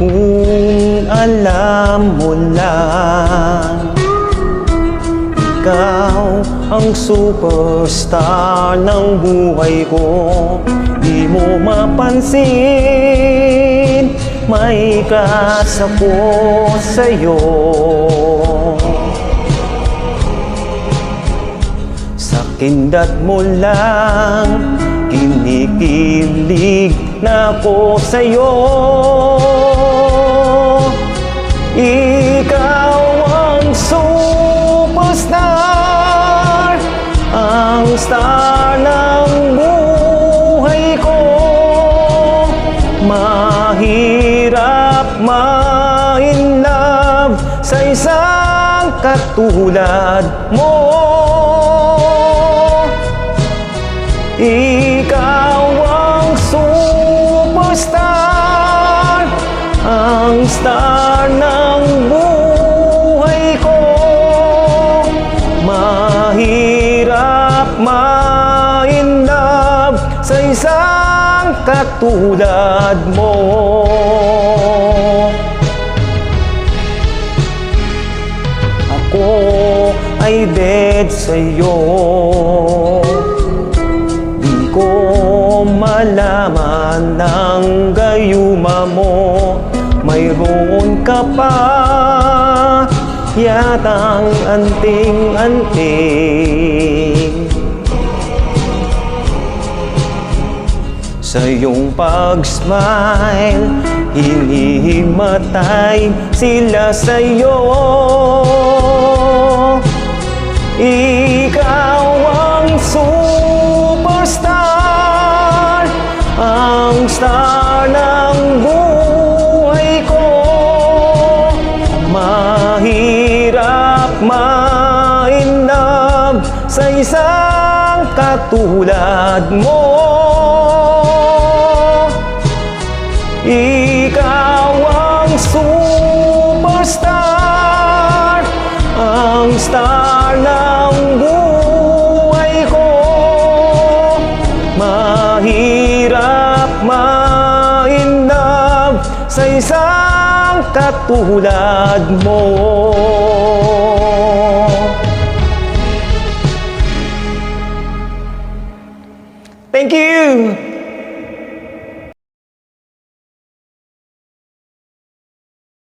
Kung alam mo lang, ikaw ang superstar ng buhay ko. Di mo mapansin, may crush ako sa'yo. Sa kindat mo lang, kinikilig na ako sa'yo. Ikaw ang superstar, ang star ng buhay ko. Mahirap ma-in love sa isang katulad mo. Ikaw ang superstar, ang star ng buhay ko. Mahirap ma-in love sa isang katulad mo. Ako ay dead sa'yo. Di ko malaman ng gayuma mo, mayroon ka pa yatang anting-anting. Sa iyong pag-smile, hinihimatay sila sa'yo. Ikaw ang superstar, ang star ng buhay ko. Mahirap ma-in love sa isang katulad mo. Ikaw ang superstar, ang star ng buhay ko. Mahirap ma-in love sa isang katulad mo. Thank you!